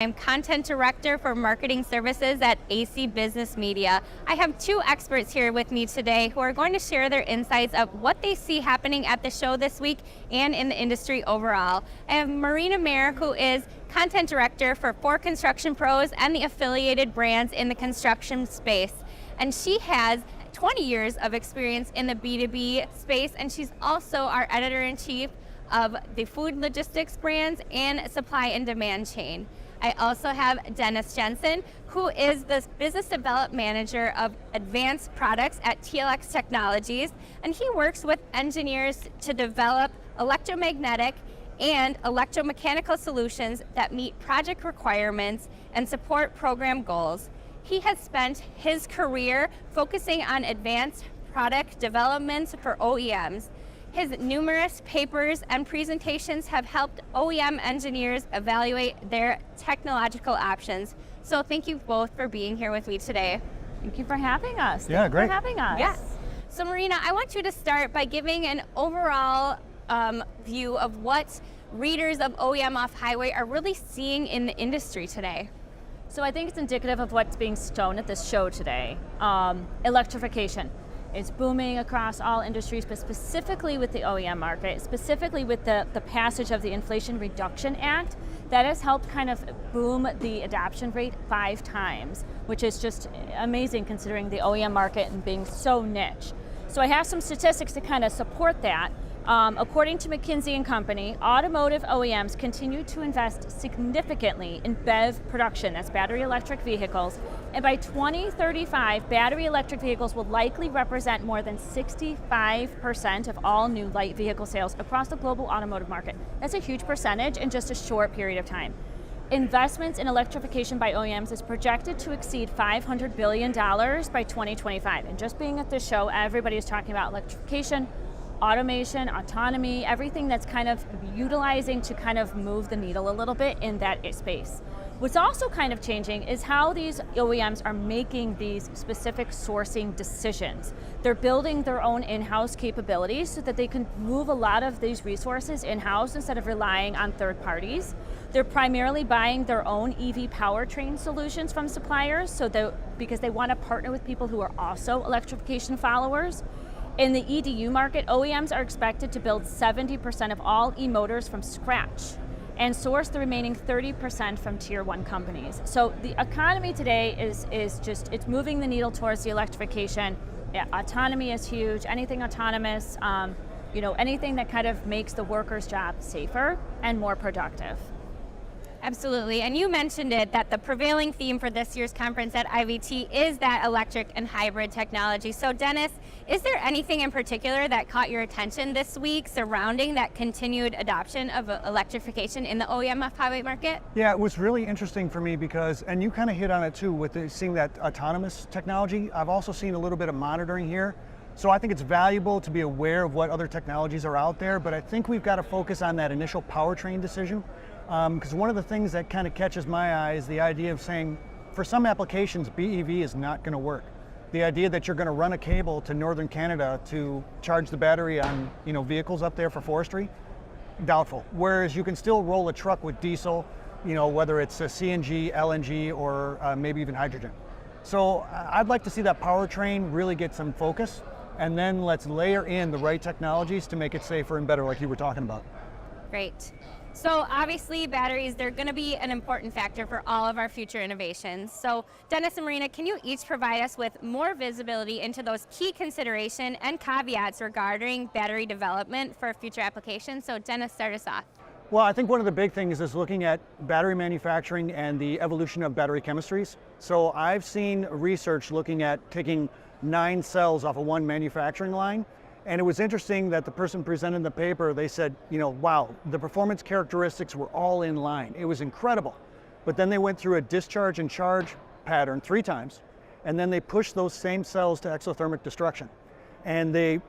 I'm Content Director for Marketing Services at AC Business Media. I have two experts here with me today who are going to share their insights of what they see happening at the show this week and in the industry overall. I have Marina, who is Content Director for 4 Construction Pros and the affiliated brands in the construction space. And she has 20 years of experience in the B2B space, and she's also our Editor-in-Chief of the food logistics brands and supply and demand chain. I also have Dennis Jensen, who is the Business Development Manager of Advanced Products at TLX Technologies, and he works with engineers to develop electromagnetic and electromechanical solutions that meet project requirements and support program goals. He has spent his career focusing on advanced product developments for OEMs. His numerous papers and presentations have helped OEM engineers evaluate their technological options. So thank you both for being here with me today. Thank you for having us. Yeah, great. Thank you for having us. Yes. So Marina, I want you to start by giving an overall view of what readers of OEM Off Highway are really seeing in the industry today. So I think it's indicative of what's being shown at this show today. Electrification. It's booming across all industries, but specifically with the OEM market, specifically with the passage of the Inflation Reduction Act, that has helped kind of boom the adoption rate 5 times, which is just amazing considering the OEM market and being so niche. So I have some statistics to kind of support that. According to McKinsey & Company, automotive OEMs continue to invest significantly in BEV production, that's battery electric vehicles, and by 2035, battery electric vehicles will likely represent more than 65% of all new light vehicle sales across the global automotive market. That's a huge percentage in just a short period of time. Investments in electrification by OEMs is projected to exceed $500 billion by 2025. And just being at this show, everybody is talking about electrification, automation, autonomy, everything that's kind of utilizing to kind of move the needle a little bit in that space. What's also kind of changing is how these OEMs are making these specific sourcing decisions. They're building their own in-house capabilities so that they can move a lot of these resources in-house instead of relying on third parties. They're primarily buying their own EV powertrain solutions from suppliers because they want to partner with people who are also electrification followers. In the EDU market, OEMs are expected to build 70% of all e-motors from scratch and source the remaining 30% from tier 1 companies. So the economy today is just, it's moving the needle towards the electrification. Yeah, autonomy is huge, anything autonomous, anything that kind of makes the worker's job safer and more productive. Absolutely, and you mentioned it, that the prevailing theme for this year's conference at IVT is that electric and hybrid technology. So Dennis, is there anything in particular that caught your attention this week surrounding that continued adoption of electrification in the OEM off-highway market? Yeah, it was really interesting for me because, and you kind of hit on it too, with seeing that autonomous technology. I've also seen a little bit of monitoring here. So I think it's valuable to be aware of what other technologies are out there, but I think we've got to focus on that initial powertrain decision. Because one of the things that kind of catches my eye is the idea of saying, for some applications, BEV is not going to work. The idea that you're going to run a cable to northern Canada to charge the battery on vehicles up there for forestry, doubtful. Whereas you can still roll a truck with diesel, whether it's a CNG, LNG, or maybe even hydrogen. So I'd like to see that powertrain really get some focus, and then let's layer in the right technologies to make it safer and better, like you were talking about. Great. So obviously batteries, they're going to be an important factor for all of our future innovations. So Dennis and Marina, can you each provide us with more visibility into those key considerations and caveats regarding battery development for future applications? So Dennis, start us off. Well, I think one of the big things is looking at battery manufacturing and the evolution of battery chemistries. So I've seen research looking at taking 9 cells off of one manufacturing line. And it was interesting that the person presenting the paper, they said, wow, the performance characteristics were all in line. It was incredible. But then they went through a discharge and charge pattern 3 times, and then they pushed those same cells to exothermic destruction. And they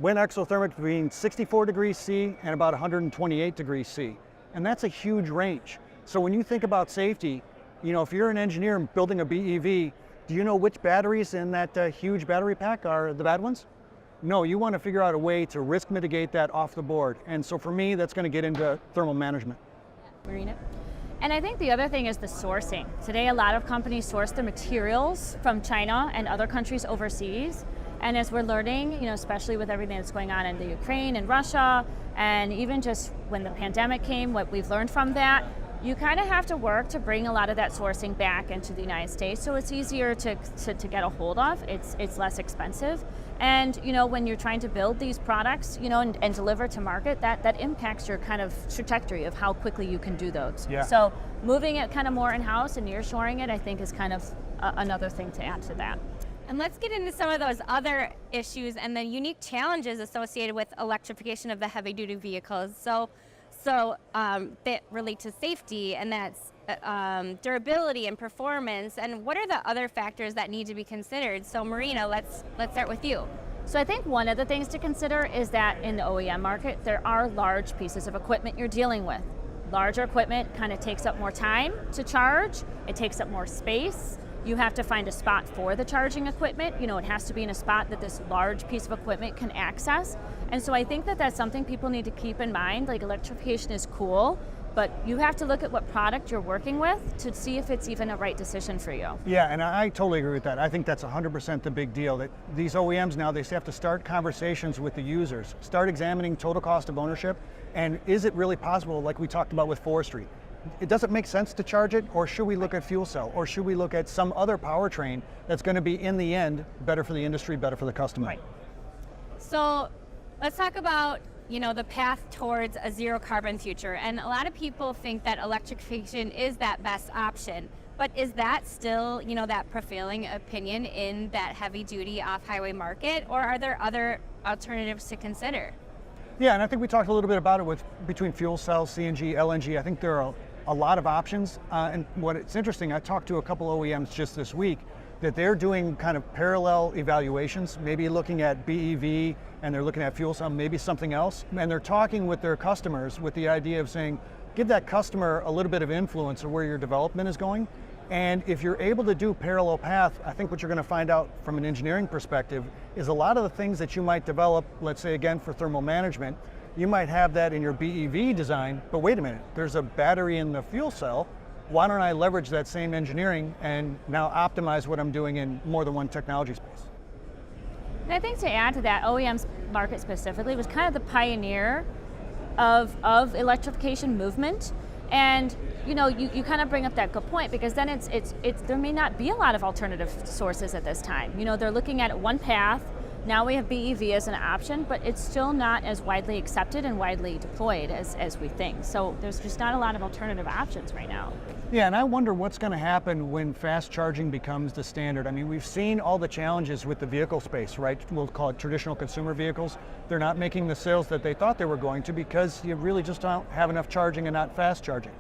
went exothermic between 64 degrees C and about 128 degrees C. And that's a huge range. So when you think about safety, if you're an engineer building a BEV, do you know which batteries in that huge battery pack are the bad ones? No, you want to figure out a way to risk mitigate that off the board. And so for me, that's going to get into thermal management. Marina? And I think the other thing is the sourcing. Today, a lot of companies source their materials from China and other countries overseas. And as we're learning, especially with everything that's going on in the Ukraine and Russia, and even just when the pandemic came, what we've learned from that, you kind of have to work to bring a lot of that sourcing back into the United States, so it's easier to get a hold of. It's less expensive. And when you're trying to build these products, and deliver to market, that impacts your kind of trajectory of how quickly you can do those. Yeah. So moving it kind of more in-house and nearshoring it, I think is kind of another thing to add to that. And let's get into some of those other issues and the unique challenges associated with electrification of the heavy-duty vehicles. So that relate to safety, and that's durability and performance. And what are the other factors that need to be considered? So Marina, let's start with you. So I think one of the things to consider is that in the OEM market, there are large pieces of equipment you're dealing with. Larger equipment kind of takes up more time to charge. It takes up more space. You have to find a spot for the charging equipment. It has to be in a spot that this large piece of equipment can access. And so I think that that's something people need to keep in mind. Like, electrification is cool, but you have to look at what product you're working with to see if it's even a right decision for you. Yeah, and I totally agree with that. I think that's 100% the big deal. That these OEMs now, they have to start conversations with the users, start examining total cost of ownership, and is it really possible, like we talked about with forestry? It doesn't make sense to charge it, or should we look at fuel cell, or should we look at some other powertrain that's going to be, in the end, better for the industry, better for the customer? Right. So let's talk about the path towards a zero carbon future. And a lot of people think that electrification is that best option. But is that still, that prevailing opinion in that heavy duty off-highway market, or are there other alternatives to consider? Yeah, and I think we talked a little bit about it between fuel cells, CNG, LNG. I think there are a lot of options. And it's interesting, I talked to a couple OEMs just this week that they're doing kind of parallel evaluations, maybe looking at BEV and they're looking at fuel cell, maybe something else. And they're talking with their customers with the idea of saying, give that customer a little bit of influence of where your development is going. And if you're able to do parallel path, I think what you're going to find out from an engineering perspective is a lot of the things that you might develop, let's say again for thermal management, you might have that in your BEV design, but wait a minute, there's a battery in the fuel cell. Why don't I leverage that same engineering and now optimize what I'm doing in more than one technology space? And I think to add to that, OEM's market specifically was kind of the pioneer of electrification movement. And you kind of bring up that good point, because then it's there may not be a lot of alternative sources at this time. They're looking at one path. Now we have BEV as an option, but it's still not as widely accepted and widely deployed as we think. So there's just not a lot of alternative options right now. Yeah, and I wonder what's going to happen when fast charging becomes the standard. I mean, we've seen all the challenges with the vehicle space, right? We'll call it traditional consumer vehicles. They're not making the sales that they thought they were going to because you really just don't have enough charging and not fast charging.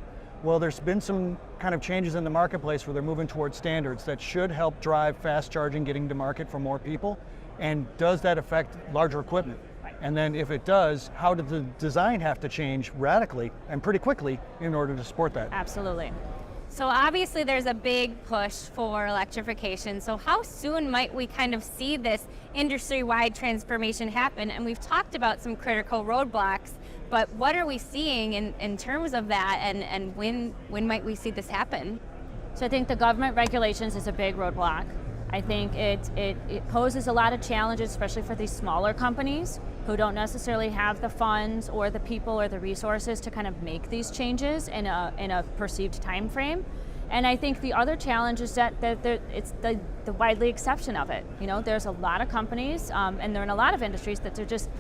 Well, there's been some kind of changes in the marketplace where they're moving towards standards that should help drive fast charging getting to market for more people. And does that affect larger equipment? And then if it does, how does the design have to change radically and pretty quickly in order to support that? Absolutely. So obviously there's a big push for electrification. So how soon might we kind of see this industry-wide transformation happen? And we've talked about some critical roadblocks, but what are we seeing in terms of that, and when might we see this happen? So I think the government regulations is a big roadblock. I think it poses a lot of challenges, especially for these smaller companies who don't necessarily have the funds or the people or the resources to kind of make these changes in a perceived time frame. And I think the other challenge is that it's the widely acceptance of it. There's a lot of companies, and they're in a lot of industries that they're just,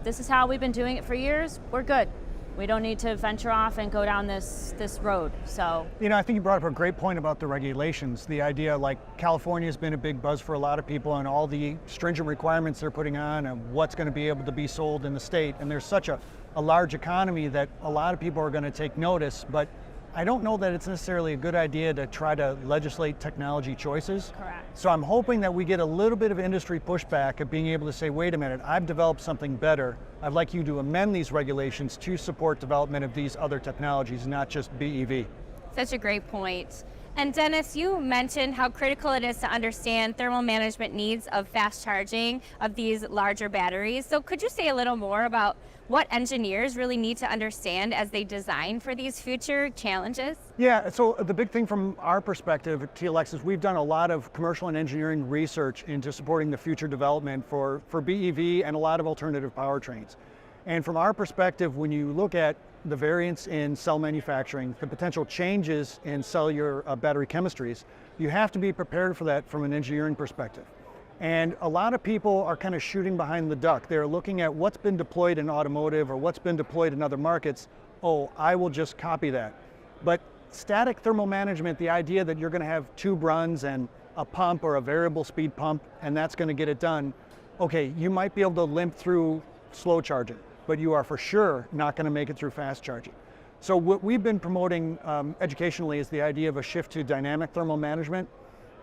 this is how we've been doing it for years, we're good. We don't need to venture off and go down this road, so. I think you brought up a great point about the regulations. The idea, like California's been a big buzz for a lot of people, and all the stringent requirements they're putting on and what's going to be able to be sold in the state. And there's such a large economy that a lot of people are going to take notice, but I don't know that it's necessarily a good idea to try to legislate technology choices. Correct. So I'm hoping that we get a little bit of industry pushback of being able to say, wait a minute, I've developed something better. I'd like you to amend these regulations to support development of these other technologies, not just BEV. Such a great point. And Dennis, you mentioned how critical it is to understand thermal management needs of fast charging of these larger batteries. So could you say a little more about what engineers really need to understand as they design for these future challenges? Yeah, so the big thing from our perspective at TLX is we've done a lot of commercial and engineering research into supporting the future development for BEV and a lot of alternative powertrains. And from our perspective, when you look at the variance in cell manufacturing, the potential changes in cellular battery chemistries, you have to be prepared for that from an engineering perspective. And a lot of people are kind of shooting behind the duck. They're looking at what's been deployed in automotive or what's been deployed in other markets. Oh, I will just copy that. But static thermal management, the idea that you're going to have tube runs and a pump or a variable speed pump, and that's going to get it done. Okay, you might be able to limp through slow charging, but you are for sure not going to make it through fast charging. So what we've been promoting educationally is the idea of a shift to dynamic thermal management.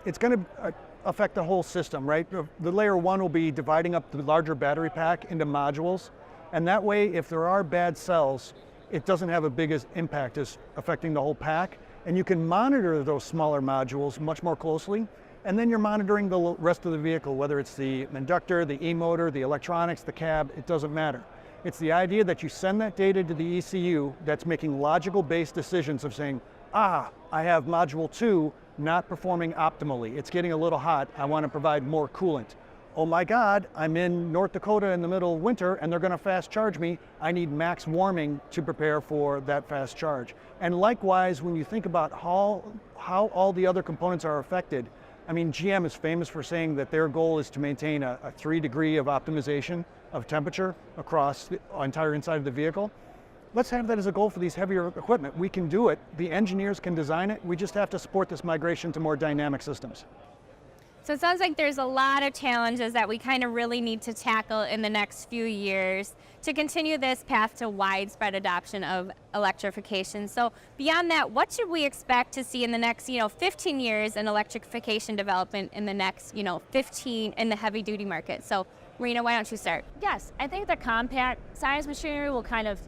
It's going to affect the whole system, right? The layer one will be dividing up the larger battery pack into modules, and that way, if there are bad cells, it doesn't have a big impact as affecting the whole pack, and you can monitor those smaller modules much more closely, and then you're monitoring the rest of the vehicle, whether it's the inductor, the e-motor, the electronics, the cab, it doesn't matter. It's the idea that you send that data to the ECU that's making logical based decisions of saying, I have module 2 not performing optimally. It's getting a little hot. I want to provide more coolant. Oh my God, I'm in North Dakota in the middle of winter and they're going to fast charge me. I need max warming to prepare for that fast charge. And likewise, when you think about how all the other components are affected, I mean, GM is famous for saying that their goal is to maintain a 3 degree of optimization of temperature across the entire inside of the vehicle. Let's have that as a goal for these heavier equipment. We can do it. The engineers can design it. We just have to support this migration to more dynamic systems. So it sounds like there's a lot of challenges that we kind of really need to tackle in the next few years to continue this path to widespread adoption of electrification. So beyond that, what should we expect to see in the next, 15 years in electrification development in the next, 15 in the heavy duty market? So Marina, why don't you start? Yes, I think the compact size machinery will kind of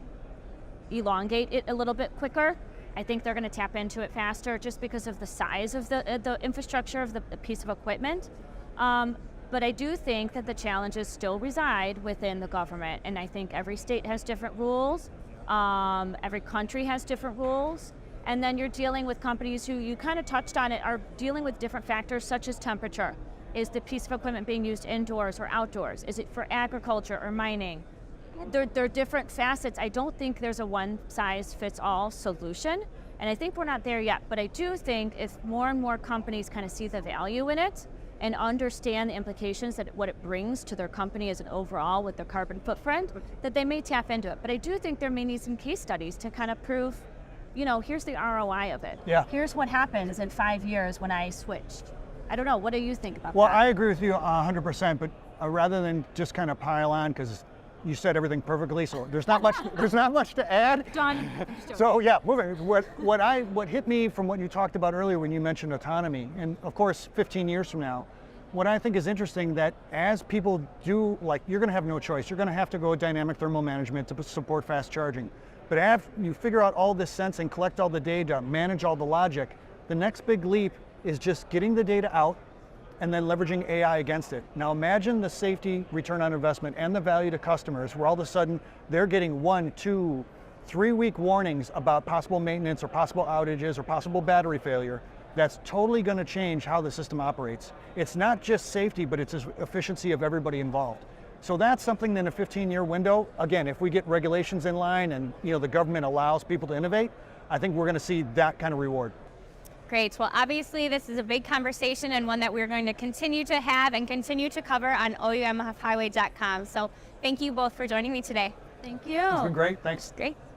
elongate it a little bit quicker. I think they're going to tap into it faster just because of the size of the infrastructure of the piece of equipment. But I do think that the challenges still reside within the government, and I think every state has different rules, every country has different rules, and then you're dealing with companies who, you kind of touched on it, are dealing with different factors such as temperature. Is the piece of equipment being used indoors or outdoors? Is it for agriculture or mining? There are different facets. I don't think there's a one-size-fits-all solution, and I think we're not there yet. But I do think if more and more companies kind of see the value in it and understand the implications that what it brings to their company as an overall with their carbon footprint, that they may tap into it. But I do think there may need some case studies to kind of prove, here's the ROI of it. Yeah. Here's what happens in 5 years when I switched. I don't know. What do you think about that? Well, I agree with you 100%, but rather than just kind of pile on, because you said everything perfectly, so there's not much. There's not much to add. Done. So yeah, moving. What hit me from what you talked about earlier when you mentioned autonomy, and of course, 15 years from now, what I think is interesting that as people do, you're going to have no choice. You're going to have to go dynamic thermal management to support fast charging. But as you figure out all this sensing, collect all the data, manage all the logic, the next big leap is just getting the data out and then leveraging AI against it. Now imagine the safety return on investment and the value to customers where all of a sudden they're getting 1, 2, 3 week warnings about possible maintenance or possible outages or possible battery failure. That's totally going to change how the system operates. It's not just safety, but it's efficiency of everybody involved. So that's something in a 15-year window. Again, if we get regulations in line and the government allows people to innovate, I think we're going to see that kind of reward. Great. Well, obviously, this is a big conversation and one that we're going to continue to have and continue to cover on OEMoffhighway.com. So thank you both for joining me today. Thank you. It's been great. Thanks. Great.